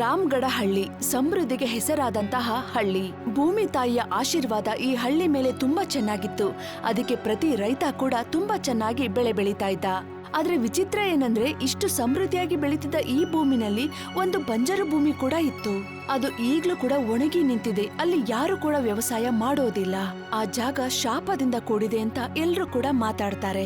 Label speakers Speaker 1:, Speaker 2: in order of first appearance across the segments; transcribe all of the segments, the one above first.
Speaker 1: ರಾಮ್ಗಢ ಹಳ್ಳಿ ಸಮೃದ್ಧಿಗೆ ಹೆಸರಾದಂತಹ ಹಳ್ಳಿ. ಭೂಮಿ ತಾಯಿಯ ಆಶೀರ್ವಾದ ಈ ಹಳ್ಳಿ ಮೇಲೆ ತುಂಬಾ ಚೆನ್ನಾಗಿತ್ತು. ಅದಕ್ಕೆ ಪ್ರತಿ ರೈತ ಕೂಡ ತುಂಬಾ ಚೆನ್ನಾಗಿ ಬೆಳೆ ಬೆಳೀತಾ ಇದ್ದ. ಆದ್ರೆ ವಿಚಿತ್ರ ಏನಂದ್ರೆ ಇಷ್ಟು ಸಮೃದ್ಧಿಯಾಗಿ ಬೆಳೀತಿದ್ದ ಈ ಭೂಮಿನಲ್ಲಿ ಒಂದು ಬಂಜರು ಭೂಮಿ ಕೂಡ ಇತ್ತು. ಅದು ಈಗ್ಲೂ ಕೂಡ ಒಣಗಿ ನಿಂತಿದೆ. ಅಲ್ಲಿ ಯಾರು ಕೂಡ ವ್ಯವಸಾಯ ಮಾಡೋದಿಲ್ಲ. ಆ ಜಾಗ ಶಾಪದಿಂದ ಕೂಡಿದೆ ಅಂತ ಎಲ್ರೂ ಕೂಡ ಮಾತಾಡ್ತಾರೆ.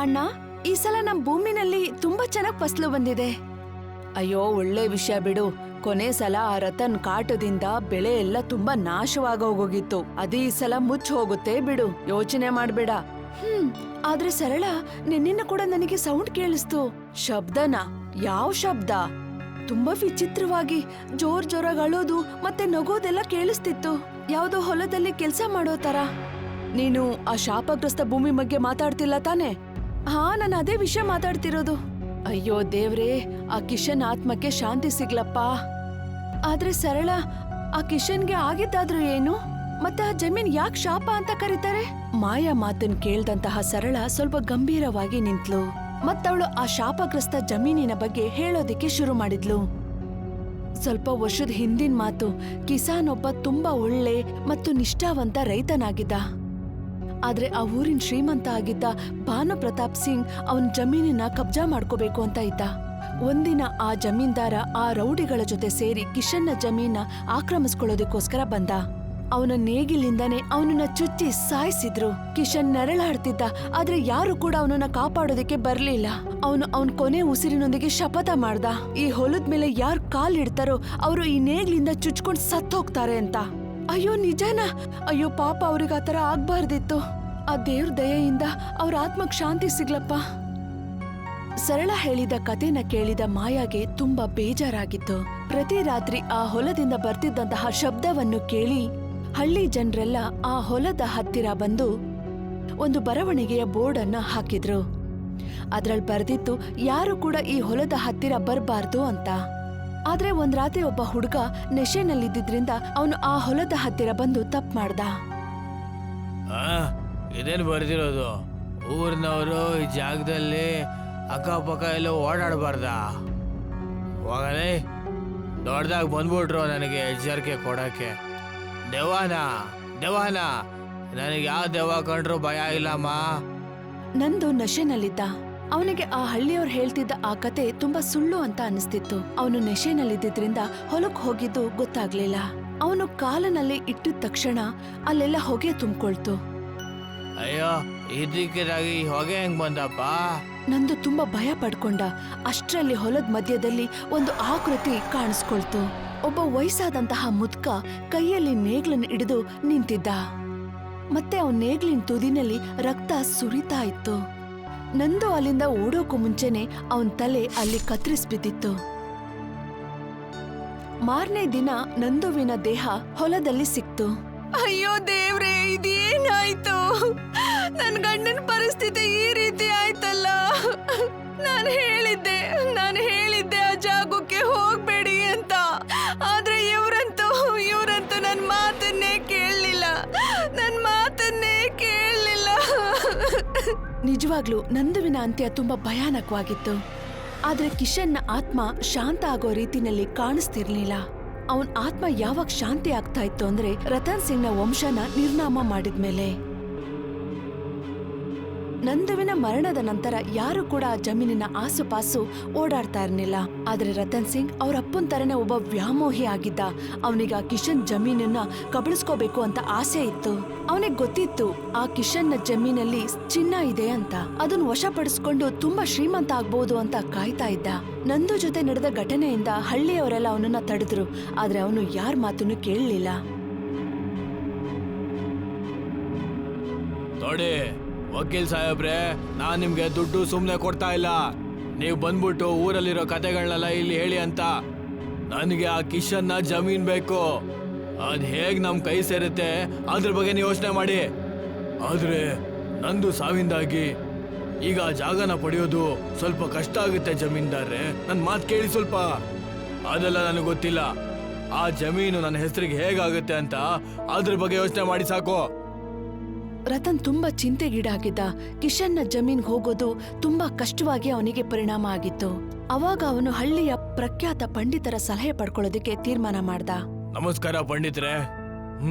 Speaker 1: ಅಣ್ಣ, ಈ ಸಲ ನಮ್ ಭೂಮಿನಲ್ಲಿ ತುಂಬಾ ಚೆನ್ನಾಗ್ ಫಸಲು ಬಂದಿದೆ. ಅಯ್ಯೋ, ಒಳ್ಳೆ ವಿಷಯ ಬಿಡು. ಕೊನೆ ಸಲ ಆ ರತನ್ ಕಾಟದಿಂದ ಬೆಳೆ ಎಲ್ಲ ತುಂಬಾ ನಾಶವಾಗೋಗಿತ್ತು. ಅದೇ ಈ ಸಲ ಮುಚ್ಚ ಹೋಗುತ್ತೆ ಬಿಡು, ಯೋಚನೆ ಮಾಡ್ಬೇಡ. ಆದ್ರೆ ಸರಳ, ನಿನ್ನಿನ್ನ ಕೂಡ ನನಗೆ ಸೌಂಡ್ ಕೇಳಿಸ್ತು. ಶಬ್ದನ? ಯಾವ ಶಬ್ದ? ತುಂಬಾ ವಿಚಿತ್ರವಾಗಿ ಜೋರಾಗಿ ಅಳೋದು ಮತ್ತೆ ನಗೋದೆಲ್ಲ ಕೇಳಿಸ್ತಿತ್ತು. ಯಾವ್ದೋ ಹೊಲದಲ್ಲಿ ಕೆಲ್ಸ ಮಾಡೋ ತರ. ನೀನು ಆ ಶಾಪಗ್ರಸ್ತ ಭೂಮಿ ಬಗ್ಗೆ ಮಾತಾಡ್ತಿಲ್ಲ ತಾನೆ? ಹಾ, ನಾನು ಅದೇ ವಿಷಯ ಮಾತಾಡ್ತಿರೋದು. ಅಯ್ಯೋ ದೇವ್ರೇ, ಆ ಕಿಶನ್ ಆತ್ಮಕ್ಕೆ ಶಾಂತಿ ಸಿಗ್ಲಪ್ಪ. ಆದ್ರೆ ಸರಳ, ಆ ಕಿಶನ್ಗೆ ಆಗಿದ್ದಾದ್ರೂ ಏನು? ಮತ್ತೆ ಆ ಜಮೀನ್ ಯಾಕೆ ಶಾಪ ಅಂತ ಕರೀತಾರೆ? ಮಾಯಾ ಮಾತನ್ ಕೇಳ್ದಂತಹ ಸರಳ ಸ್ವಲ್ಪ ಗಂಭೀರವಾಗಿ ನಿಂತ್ಲು. ಮತ್ತವಳು ಆ ಶಾಪಗ್ರಸ್ತ ಜಮೀನಿನ ಬಗ್ಗೆ ಹೇಳೋದಿಕ್ಕೆ ಶುರು ಮಾಡಿದ್ಲು. ಸ್ವಲ್ಪ ವರ್ಷದ ಹಿಂದಿನ ಮಾತು. ಕಿಸಾನ್ ಒಬ್ಬ ತುಂಬಾ ಒಳ್ಳೆ ಮತ್ತು ನಿಷ್ಠಾವಂತ ರೈತನಾಗಿದ್ದ. ಆದ್ರೆ ಆ ಊರಿನ ಶ್ರೀಮಂತ ಆಗಿದ್ದ ಭಾನು ಪ್ರತಾಪ್ ಸಿಂಗ್ ಅವನ್ ಜಮೀನಿನ ಕಬ್ಜಾ ಮಾಡ್ಕೋಬೇಕು ಅಂತ ಇದ್ದ. ಒಂದಿನ ಆ ಜಮೀನ್ದಾರ ಆ ರೌಡಿಗಳ ಜೊತೆ ಸೇರಿ ಕಿಶನ್ನ ಜಮೀನ ಆಕ್ರಮಿಸ್ಕೊಳ್ಳೋದಕ್ಕೋಸ್ಕರ ಬಂದ. ಅವನ ನೇಗಿಲಿಂದಾನೆ ಅವನನ್ನ ಚುಚ್ಚಿ ಸಾಯಿಸಿದ್ರು. ಕಿಶನ್ ನೆರಳಾಡ್ತಿದ್ದ, ಆದ್ರೆ ಯಾರು ಕೂಡ ಅವನನ್ನ ಕಾಪಾಡೋದಕ್ಕೆ ಬರ್ಲಿಲ್ಲ. ಅವನ್ ಕೊನೆ ಉಸಿರಿನೊಂದಿಗೆ ಶಪಥ ಮಾಡ್ದ, ಈ ಹೊಲದ ಮೇಲೆ ಯಾರು ಕಾಲಿಡ್ತಾರೋ ಅವರು ಈ ನೇಗ್ಲಿಂದ ಚುಚ್ಕೊಂಡ್ ಸತ್ತೋಗ್ತಾರೆ ಅಂತ. ಅಯ್ಯೋ ನಿಜಾನ? ಅಯ್ಯೋ ಪಾಪ, ಅವ್ರಿಗೆ ಆತರ ಆಗ್ಬಾರ್ದಿತ್ತು. ಆ ದೇವ್ರ ದಯೆಯಿಂದ ಅವ್ರ ಆತ್ಮಕ್ ಶಾಂತಿ ಸಿಗ್ಲಪ್ಪ. ಸರಳ ಹೇಳಿದ ಕಥೆನ ಕೇಳಿದ ಮಾಯಾಗೆ ತುಂಬಾ ಬೇಜಾರಾಗಿತ್ತು. ಪ್ರತಿ ರಾತ್ರಿ ಆ ಹೊಲದಿಂದ ಬರ್ತಿದ್ದಂತಹ ಶಬ್ದವನ್ನು ಕೇಳಿ ಹಳ್ಳಿ ಜನರೆಲ್ಲ ಆ ಹೊಲದ ಹತ್ತಿರ ಬಂದು ಒಂದು ಬರವಣಿಗೆಯ ಬೋರ್ಡ್ ಅನ್ನ ಹಾಕಿದ್ರು. ಅದ್ರಲ್ಲಿ ಬರ್ದಿತ್ತು, ಯಾರು ಕೂಡ ಈ ಹೊಲದ ಹತ್ತಿರ ಬರ್ಬಾರ್ದು ಅಂತ. ಆದ್ರೆ ಒಂದ್ ರಾತ್ರಿ ಒಬ್ಬ ಹುಡುಗ ನೆಶೆನಲ್ಲಿದ್ದಿದ್ರಿಂದ ಅವನು ಆ ಹೊಲದ ಹತ್ತಿರ ಬಂದು ತಪ್ಪು ಮಾಡ್ದ.
Speaker 2: ಇದೇನು ಬರ್ದಿರೋದು? ಊರಿನವರು ಈ ಜಾಗದಲ್ಲಿ ಅಕ್ಕಪಕ್ಕ ಎಲ್ಲ ಓಡಾಡಬಾರ್ದ? ಹೋಗಲೇ, ದೊಡ್ಡದಾಗ ಬಂದ್ಬಿಟ್ರು ನನಗೆ ಎಚ್ಚರಿಕೆ ಕೊಡಕ್ಕೆ. ದೆವ್ವನ ನನಗೆ ಯಾವ ದೆವ್ವ ಕಂಡ್ರು ಭಯ ಇಲ್ಲಮ್ಮ.
Speaker 1: ನಂದು ನಶೆನಲ್ಲಿದ್ದ. ಅವನಿಗೆ ಆ ಹಳ್ಳಿಯವ್ರು ಹೇಳ್ತಿದ್ದ ಆ ಕತೆ ತುಂಬಾ ಸುಳ್ಳು ಅಂತ ಅನಿಸ್ತಿತ್ತು. ಅವನು ನೆಶೆನಲ್ಲಿದ್ದಿದ್ರಿಂದ ಹೊಲಕ್ ಹೋಗಿದ್ದು ಗೊತ್ತಾಗ್ಲಿಲ್ಲ. ಅವನು ಕಾಲನಲ್ಲಿ ಇಟ್ಟಿದ ತಕ್ಷಣ ಅಲ್ಲೆಲ್ಲ ಹೊಗೆ ತುಂಬಿಕೊಳ್ತು.
Speaker 2: ಅಯ್ಯೋ, ಇದಕ್ಕಿದಾಗಿ ಹೊಗೆ ಹೆಂಗ್ ಬಂದಪ್ಪ?
Speaker 1: ನಂದು ತುಂಬಾ ಭಯ ಪಡ್ಕೊಂಡ. ಅಷ್ಟ್ರಲ್ಲಿ ಹೊಲದ ಮಧ್ಯದಲ್ಲಿ ಒಂದು ಆಕೃತಿ ಕಾಣಿಸ್ಕೊಳ್ತು. ಒಬ್ಬ ವಯಸ್ಸಾದಂತಹ ಮುದ್ಕ ಕೈಯಲ್ಲಿ ನೇಗ್ಲನ್ನು ಹಿಡಿದು ನಿಂತಿದ್ದ. ಮತ್ತೆ ಅವನ್ ನೇಗ್ಲಿನ ತುದಿನಲ್ಲಿ ರಕ್ತ ಸುರಿತಾ ಇತ್ತು. ನಂದು ಅಲ್ಲಿಂದ ಓಡೋಕು ಮುಂಚೆನೆ ಅವನ್ ತಲೆ ಅಲ್ಲಿ ಕತ್ತರಿಸ್ಬಿದ್ದಿತ್ತು. ಮಾರನೇ ದಿನ ನಂದುವಿನ ದೇಹ ಹೊಲದಲ್ಲಿ ಸಿಕ್ತು. ಅಯ್ಯೋ ದೇವ್ರೇ, ಇದೇನಾಯ್ತು? ನನ್ ಗಂಡನ ಪರಿಸ್ಥಿತಿ ಈ ರೀತಿ ಆಯ್ತಲ್ಲ. ನಾನು ಹೇಳಿದ್ದೆ ಆ ಜಾಗಕ್ಕೆ ಹೋಗ್ಬೇಡಿ ಅಂತ. ಆದ್ರೆ ಇವ್ರಂತೂ ನನ್ ಮಾತನ್ನೇ ಕೇಳಲಿಲ್ಲ. ನಿಜವಾಗ್ಲೂ ನಂದುವಿನ ಅಂತ್ಯ ತುಂಬಾ ಭಯಾನಕವಾಗಿತ್ತು. ಆದ್ರೆ ಕಿಶನ್ನ ಆತ್ಮ ಶಾಂತ ಆಗೋ ರೀತಿನಲ್ಲಿ ಕಾಣಿಸ್ತಿರ್ಲಿಲ್ಲ. ಅವನ್ ಆತ್ಮ ಯಾವಾಗ ಶಾಂತಿ ಆಗ್ತಾ ಇತ್ತು ಅಂದ್ರೆ ರತನ್ ಸಿಂಗ್ನ ವಂಶನ ನಿರ್ನಾಮ ಮಾಡಿದ್ಮೇಲೆ. ನಂದುವಿನ ಮರಣದ ನಂತರ ಯಾರು ಕೂಡ ಆ ಜಮೀನಿನ ಆಸುಪಾಸು ಓಡಾಡ್ತಾ ಇರ್ಲಿಲ್ಲ. ಆದ್ರೆ ರತನ್ ಸಿಂಗ್ ಅವ್ರ ಅಪ್ಪನ್ ತರನೇ ಒಬ್ಬ ವ್ಯಾಮೋಹಿ ಆಗಿದ್ದ. ಅವನಿಗೆ ಆ ಕಿಶನ್ ಜಮೀನನ್ನ ಕಬಳಿಸ್ಕೋಬೇಕು ಅಂತ ಆಸೆ ಇತ್ತು. ಅವನಿಗೆ ಗೊತ್ತಿತ್ತು ಆ ಕಿಶನ್ನ ಜಮೀನಲ್ಲಿ ಚಿನ್ನ ಇದೆ ಅಂತ. ಅದನ್ನ ವಶಪಡಿಸ್ಕೊಂಡು ತುಂಬಾ ಶ್ರೀಮಂತ ಆಗ್ಬಹುದು ಅಂತ ಕಾಯ್ತಾ ಇದ್ದ. ನಂದು ಜೊತೆ ನಡೆದ ಘಟನೆಯಿಂದ ಹಳ್ಳಿಯವರೆಲ್ಲ ಅವನನ್ನ ತಡೆದ್ರು. ಆದ್ರೆ ಅವನು ಯಾರ ಮಾತನ್ನು ಕೇಳಲಿಲ್ಲ.
Speaker 2: ನೋಡಿ ವಕೀಲ್ ಸಾಹೇಬ್ರೆ, ನಾನ್ ನಿಮ್ಗೆ ದುಡ್ಡು ಸುಮ್ನೆ ಕೊಡ್ತಾ ಇಲ್ಲ. ನೀವು ಬಂದ್ಬಿಟ್ಟು ಊರಲ್ಲಿರೋ ಕತೆಗಳನ್ನೆಲ್ಲ ಇಲ್ಲಿ ಹೇಳಿ ಅಂತ. ನನಗೆ ಆ ಕಿಶನ್ನ ಜಮೀನ್ ಬೇಕು. ಅದ್ ಹೇಗ್ ನಮ್ ಕೈ ಸೇರುತ್ತೆ ಅದ್ರ ಬಗ್ಗೆ ನೀವು ಯೋಚನೆ ಮಾಡಿ. ಆದ್ರೆ ನಂದು ಸಾವಿಂದಾಗಿ ಈಗ ಆ ಜಾಗನ ಪಡೆಯೋದು ಸ್ವಲ್ಪ ಕಷ್ಟ ಆಗುತ್ತೆ ಜಮೀನ್ದಾರ್ರೆ. ನನ್ ಮಾತು ಕೇಳಿ ಸ್ವಲ್ಪ. ಅದೆಲ್ಲ ನನಗೆ ಗೊತ್ತಿಲ್ಲ. ಆ ಜಮೀನು ನನ್ನ ಹೆಸರಿಗೆ ಹೇಗಾಗುತ್ತೆ ಅಂತ ಅದ್ರ ಬಗ್ಗೆ ಯೋಚನೆ ಮಾಡಿ ಸಾಕು.
Speaker 1: ರತನ್ ತುಂಬಾ ಚಿಂತೆಗೀಡಾಗಿದ್ದ. ಕಿಶನ್ನ ಜಮೀನ್ಗೆ ಹೋಗೋದು ತುಂಬಾ ಕಷ್ಟವಾಗಿ ಅವನಿಗೆ ಪರಿಣಾಮ ಆಗಿತ್ತು. ಅವಾಗ ಅವನು ಹಳ್ಳಿಯ ಪ್ರಖ್ಯಾತ ಪಂಡಿತರ ಸಲಹೆ ಪಡ್ಕೊಳ್ಳೋದಕ್ಕೆ ತೀರ್ಮಾನ ಮಾಡ್ದ.
Speaker 2: ನಮಸ್ಕಾರ ಪಂಡಿತ್ರೆ.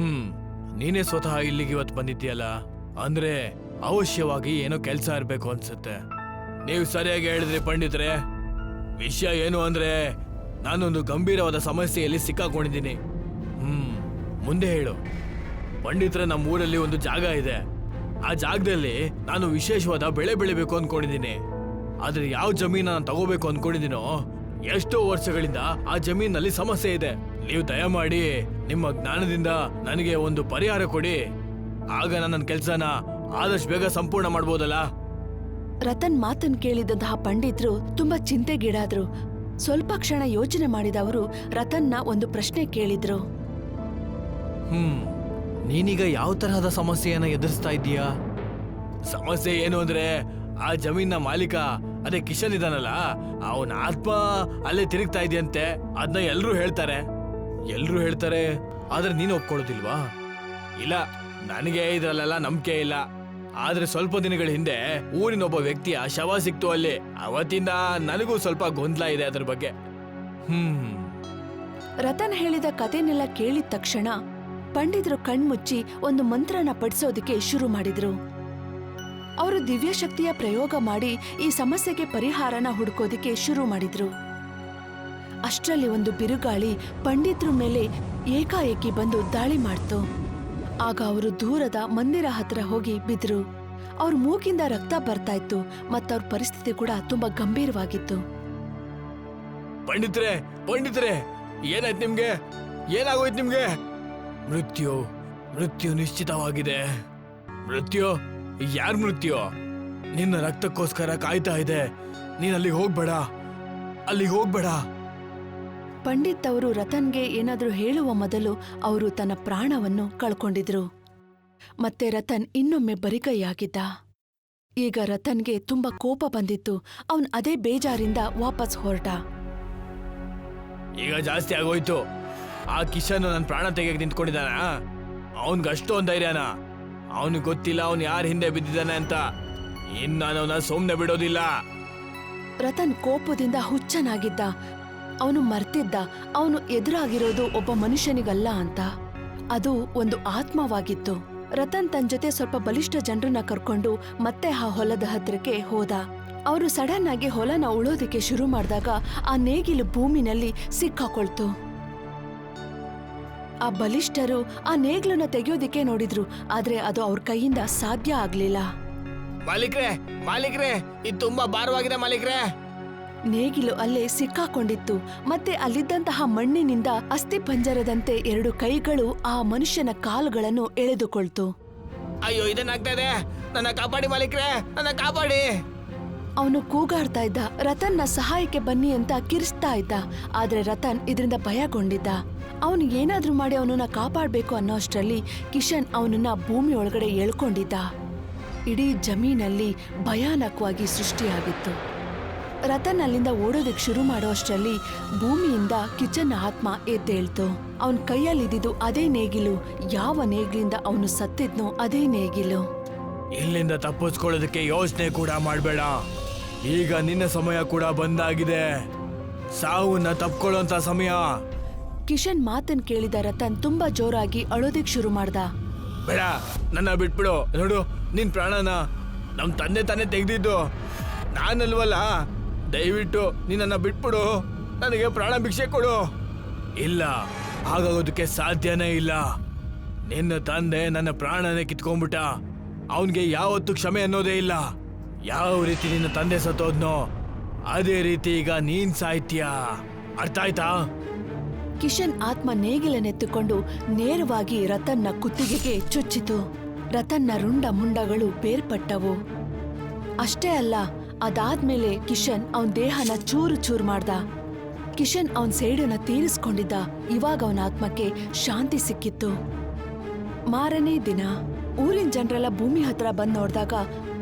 Speaker 2: ನೀನೇ ಸ್ವತಃ ಇಲ್ಲಿಗೆ ಇವತ್ತು ಬಂದಿದ್ದೀಯಲ್ಲ, ಅಂದ್ರೆ ಅವಶ್ಯವಾಗಿ ಏನೋ ಕೆಲಸ ಇರ್ಬೇಕು ಅನ್ಸುತ್ತೆ. ನೀವು ಸರಿಯಾಗಿ ಹೇಳಿದ್ರಿ ಪಂಡಿತ್ರೆ. ವಿಷಯ ಏನು ಅಂದ್ರೆ ನಾನೊಂದು ಗಂಭೀರವಾದ ಸಮಸ್ಯೆಯಲ್ಲಿ ಸಿಕ್ಕಾಕೊಂಡಿದ್ದೀನಿ. ಮುಂದೆ ಹೇಳು. ಪಂಡಿತ್ರೆ, ನಮ್ಮ ಊರಲ್ಲಿ ಒಂದು ಜಾಗ ಇದೆ. ಆ ಜಾಗದಲ್ಲಿ ನಾನು ವಿಶೇಷವಾದ ಬೆಳೆ ಬೆಳಿಬೇಕು ಅನ್ಕೊಂಡಿದ್ದೀನಿ. ಆದ್ರೆ ಯಾವ ಜಮೀನ ನಾನು ತಗೋಬೇಕು ಅನ್ಕೊಂಡಿದ್ದೀನೋ ಎಷ್ಟೋ ವರ್ಷಗಳಿಂದ ಆ ಜಮೀನಲ್ಲಿ ಸಮಸ್ಯೆ ಇದೆ. ನೀವು ದಯಮಾಡಿ ನಿಮ್ಮ ಜ್ಞಾನದಿಂದ ನನಗೆ ಒಂದು ಪರಿಹಾರ ಕೊಡಿ. ಆಗ ನನ್ನ ಕೆಲಸನ ಆದಷ್ಟು ಬೇಗ ಸಂಪೂರ್ಣ ಮಾಡ್ಬೋದಲ್ಲ.
Speaker 1: ರತನ್ ಮಾತನ್ ಕೇಳಿದಂತಹ ಪಂಡಿತರು ತುಂಬಾ ಚಿಂತೆಗೀಡಾದ್ರು. ಸ್ವಲ್ಪ ಕ್ಷಣ ಯೋಚನೆ ಮಾಡಿದ ಅವರು ರತನ್ನ ಒಂದು ಪ್ರಶ್ನೆ ಕೇಳಿದ್ರು.
Speaker 2: ನೀನೀಗ ಯಾವ ತರಹದ ಸಮಸ್ಯೆಯನ್ನ ಎದುರಿಸ್ತಾ ಇದ್ದೀಯಾ? ಸಮಸ್ಯೆ ಏನು ಅಂದ್ರೆ ಆ ಜಮೀನ ಮಾಲೀಕ, ಅದೇ ಕಿಶನ್ ಇದಾನಲ್ಲ, ಅವನ ಆತ್ಮ ಅಲ್ಲೇ ತಿರುಗ್ತಾ ಇದೆಯಂತೆ. ಅದನ್ನ ಎಲ್ರೂ ಹೇಳ್ತಾರೆ. ಆದ್ರೆ ನೀನು ಒಪ್ಕೊಳ್ಳೋದಿಲ್ವಾ? ಇಲ್ಲ, ನನಗೆ ಇದ್ರಲ್ಲೆಲ್ಲ ನಂಬಿಕೆ ಇಲ್ಲ. ಆದ್ರೆ ಸ್ವಲ್ಪ ದಿನಗಳ ಹಿಂದೆ ಊರಿನ ಒಬ್ಬ ವ್ಯಕ್ತಿಯ ಶವ ಸಿಕ್ತು ಅಲ್ಲಿ. ಅವತ್ತಿಂದ ನನಗೂ ಸ್ವಲ್ಪ ಗೊಂದಲ ಇದೆ ಅದ್ರ ಬಗ್ಗೆ.
Speaker 1: ರತನ್ ಹೇಳಿದ ಕಥೆನೆಲ್ಲ ಕೇಳಿದ ತಕ್ಷಣ ಪಂಡಿತರು ಕಣ್ಮುಚ್ಚಿ ಒಂದು ಮಂತ್ರನ ಪಡಿಸೋದಕ್ಕೆ ಶುರು ಮಾಡಿದ್ರು. ಅವರು ದಿವ್ಯಶಕ್ತಿಯ ಪ್ರಯೋಗ ಮಾಡಿ ಈ ಸಮಸ್ಯೆಗೆ ಪರಿಹಾರನ ಹುಡುಕೋದಿಕ್ಕೆ ಶುರು ಮಾಡಿದ್ರು. ಅಷ್ಟರಲ್ಲಿ ಒಂದು ಬಿರುಗಾಳಿ ಪಂಡಿತರ ಮೇಲೆ ಏಕಾಏಕಿ ಬಂದು ದಾಳಿ ಮಾಡ್ತು. ಆಗ ಅವರು ದೂರದ ಮಂದಿರ ಹತ್ರ ಹೋಗಿ ಬಿದ್ರು. ಅವ್ರ ಮೂಗಿಂದ ರಕ್ತ ಬರ್ತಾ ಇತ್ತು ಮತ್ತವ್ರ ಪರಿಸ್ಥಿತಿ ಕೂಡ ತುಂಬಾ ಗಂಭೀರವಾಗಿತ್ತು.
Speaker 2: ಪಂಡಿತ್ರೆ, ಏನಾಯ್ತು ನಿಮ್ಗೆ? ಏನಾಗೋಯ್ತು ನಿಮ್ಗೆ? ಮೃತ್ಯು ನಿಶ್ಚಿತವಾಗಿದೆ. ಮೃತ್ಯು? ಯಾರ ಮೃತ್ಯು? ನಿನ್ನ ರಕ್ತಕ್ಕೋಸ್ಕರ ಕಾಯ್ತಾ ಇದೆ. ನೀನ್ ಅಲ್ಲಿಗೆ ಹೋಗ್ಬೇಡ.
Speaker 1: ಪಂಡಿತ್ ಅವರು ರತನ್ಗೆ ಏನಾದ್ರೂ ಹೇಳುವ ಮೊದಲು ಅವರು ತನ್ನ ಪ್ರಾಣವನ್ನು ಕಳ್ಕೊಂಡಿದ್ರು. ಮತ್ತೆ ರತನ್ ಇನ್ನೊಮ್ಮೆ ಬರಿಗೈಯಾಗಿದ್ದ. ಈಗ ರತನ್ಗೆ ತುಂಬಾ ಕೋಪ ಬಂದಿತ್ತು. ಅವನ್ ಅದೇ ಬೇಜಾರಿಂದ ವಾಪಸ್ ಹೊರಟ.
Speaker 2: ಈಗ ಜಾಸ್ತಿ ಆಗೋಯ್ತು. ಆ ಕಿಶನ್ ನನ್ನ ಪ್ರಾಣ ತೆಗೆಯಕ್ಕೆ ನಿಂತ್ಕೊಂಡಿದ್ದಾನ. ಅವನ್ಗಷ್ಟೊಂದು ಧೈರ್ಯನ? ಅವನಿಗೆ ಗೊತ್ತಿಲ್ಲ ಅವನು ಯಾರ ಹಿಂದೆ ಬಿದ್ದಿದ್ದಾನೆ ಅಂತ. ಇನ್ನು ಅವನ ಸುಮ್ನೆ ಬಿಡೋದಿಲ್ಲ.
Speaker 1: ರತನ್ ಕೋಪದಿಂದ ಹುಚ್ಚನಾಗಿದ್ದ. ಅವನು ಮರ್ತಿದ್ದ ಅವನು ಎದುರಾಗಿರೋದು ಒಬ್ಬ ಮನುಷ್ಯನಿಗಲ್ಲ ಅಂತ. ಅದು ಒಂದು ಆತ್ಮವಾಗಿತ್ತು. ರತನ್ ತನ್ನ ಜೊತೆ ಸ್ವಲ್ಪ ಬಲಿಷ್ಠ ಜನರನ್ನ ಕರ್ಕೊಂಡು ಮತ್ತೆ ಆ ಹೊಲದ ಹತ್ರಕ್ಕೆ ಹೋದ. ಅವರು ಸಡನ್ ಆಗಿ ಹೊಲನ ಉಳೋದಕ್ಕೆ ಶುರು ಮಾಡಿದಾಗ ಆ ನೇಗಿಲು ಭೂಮಿನಲ್ಲಿ ಸಿಕ್ಕಾಕೊಳ್ತು. ಆ ಬಲಿಷ್ಠರು ಆ ನೇಗ್ಲನ್ನ ತೆಗೆಯೋದಿಕ್ಕೆ ನೋಡಿದ್ರು, ಆದ್ರೆ ಅದು ಅವ್ರ ಕೈಯಿಂದ ಸಾಧ್ಯ ಆಗ್ಲಿಲ್ಲ.
Speaker 2: ಮಾಲೀಕ್ರೆ, ಇದು ತುಂಬಾ ಭಾರವಾಗಿದೆ ಮಾಲೀಕ್ರೆ.
Speaker 1: ನೇಗಿಲು ಅಲ್ಲೇ ಸಿಕ್ಕಾಕೊಂಡಿತ್ತು. ಮತ್ತೆ ಅಲ್ಲಿದ್ದಂತಹ ಮಣ್ಣಿನಿಂದ ಅಸ್ಥಿ ಪಂಜರದಂತೆ 2 ಕೈಗಳು ಆ ಮನುಷ್ಯನ ಕಾಲುಗಳನ್ನು ಎಳೆದುಕೊಳ್ತು.
Speaker 2: ಅಯ್ಯೋ, ಇದನ್ನಾಗ್ತಾ ಇದೆ. ನನ್ನ ಕಾಪಾಡಿ ಮಾಲೀಕ್ರೆ, ನನ್ನ ಕಾಪಾಡಿ.
Speaker 1: ಅವನು ಕೂಗಾಡ್ತಾ ಇದ್ದ. ರತನ್ನ ಸಹಾಯಕ್ಕೆ ಬನ್ನಿ ಅಂತ ಕಿರಿಸ್ತಾ ಇದ್ದ. ಆದ್ರೆ ರತನ್ ಇದರಿಂದ ಭಯಗೊಂಡಿದ್ದ. ಅವನು ಏನಾದ್ರೂ ಮಾಡಿ ಅವನನ್ನ ಕಾಪಾಡ್ಬೇಕು ಅನ್ನೋಷ್ಟರಲ್ಲಿ ಕಿಶನ್ ಅವನನ್ನ ಭೂಮಿ ಒಳಗಡೆ ಎಳ್ಕೊಂಡಿದ್ದ. ಇಡೀ ಜಮೀನಲ್ಲಿ ಭಯಾನಕವಾಗಿ ಸೃಷ್ಟಿಯಾಗಿತ್ತು. ರತನ್ ಅಲ್ಲಿಂದ ಓಡೋದಕ್ಕೆ ಶುರು ಮಾಡೋಷ್ಟರಲ್ಲಿ ಭೂಮಿಯಿಂದ ಕಿಚನ್ ಆತ್ಮ ಎದ್ದೇಳ್ತು. ಅವನ್ ಕೈಯಲ್ಲಿದ್ದು ಅದೇ ನೇಗಿಲು. ಯಾವ ನೇಗಿಲಿಂದ ಅವನು ಸತ್ತಿದ್ನೋ ಅದೇ ನೇಗಿಲು.
Speaker 2: ಇಲ್ಲಿಂದ ತಪ್ಪಿಸ್ಕೊಳ್ಳೋದಕ್ಕೆ ಯೋಚನೆ ಕೂಡ ಮಾಡಬೇಡ. ಈಗ ನಿನ್ನ ಸಮಯ ಕೂಡ ಬಂದಾಗಿದೆ. ಸಾವನ್ನ ತಪ್ಕೊಳ್ಳೋಂತ ಸಮಯ.
Speaker 1: ಕಿಶನ್ ಮಾತನ್ ಕೇಳಿದ ರತನ್ ತುಂಬಾ ಜೋರಾಗಿ ಅಳೋದಿಕ್ ಶುರು ಮಾಡ್ದ.
Speaker 2: ಬೇಡ, ನನ್ನ ಬಿಟ್ಬಿಡು. ನೋಡು, ನಿನ್ ಪ್ರಾಣನ ನಮ್ ತಂದೆ ತಾನೇ ತೆಗ್ದಿದ್ದು, ನಾನಲ್ವಲ್ಲ. ದಯವಿಟ್ಟು ನಿನ್ನ ಬಿಟ್ಬಿಡು. ನನಗೆ ಪ್ರಾಣ ಭಿಕ್ಷೆ ಕೊಡು. ಇಲ್ಲ, ಹಾಗಾಗೋದಕ್ಕೆ ಸಾಧ್ಯನೇ ಇಲ್ಲ. ನಿನ್ನ ತಂದೆ ನನ್ನ ಪ್ರಾಣನೇ ಕಿತ್ಕೊಂಡ್ಬಿಟ್ಟ. ಅವನ್ಗೆ ಯಾವತ್ತೂ ಕ್ಷಮೆ ಅನ್ನೋದೇ ಇಲ್ಲ. ಯಾವ ರೀತಿ ನಿನ್ನ ತಂದೆ ಸತ್ತೋದ್ನೋ ಅದೇ ರೀತಿ ಈಗ ನೀನ್ ಸಾಯ್ತೀಯ. ಅರ್ಥ ಆಯ್ತಾ?
Speaker 1: ಕಿಶನ್ ಆತ್ಮ ನೇಗಿಲನ್ನೆತ್ತುಕೊಂಡು ನೇರವಾಗಿ ರತನ್ನ ಕುತ್ತಿಗೆಗೆ ಚುಚ್ಚಿತು. ರತನ್ನ ರುಂಡ ಮುಂಡಗಳು ಬೇರ್ಪಟ್ಟವು. ಅಷ್ಟೇ ಅಲ್ಲ, ಅದಾದ್ಮೇಲೆ ಕಿಶನ್ ಅವನ್ ದೇಹನ ಚೂರು ಚೂರು ಮಾಡ್ದ. ಕಿಶನ್ ಅವನ್ ಸೇಡನ್ನ ತೀರಿಸ್ಕೊಂಡಿದ್ದ. ಇವಾಗ ಅವನ ಆತ್ಮಕ್ಕೆ ಶಾಂತಿ ಸಿಕ್ಕಿತ್ತು. ಮಾರನೇ ದಿನ ಊರಿನ ಜನರೆಲ್ಲ ಭೂಮಿ ಹತ್ರ ಬಂದ್ ನೋಡ್ದಾಗ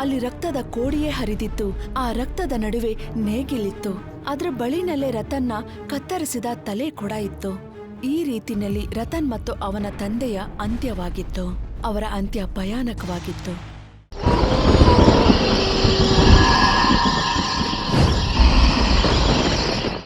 Speaker 1: ಅಲ್ಲಿ ರಕ್ತದ ಕೋಡಿಯೇ ಹರಿದಿತ್ತು. ಆ ರಕ್ತದ ನಡುವೆ ನೇಗಿಲಿತ್ತು. ಅದ್ರ ಬಳಿನಲ್ಲೇ ರತನ್ನ ಕತ್ತರಿಸಿದ ತಲೆ ಕೂಡ ಇತ್ತು. ಈ ರೀತಿನಲ್ಲಿ ರತನ್ ಮತ್ತು ಅವನ ತಂದೆಯ ಅಂತ್ಯವಾಗಿತ್ತು. ಅವರ ಅಂತ್ಯ ಭಯಾನಕವಾಗಿತ್ತು.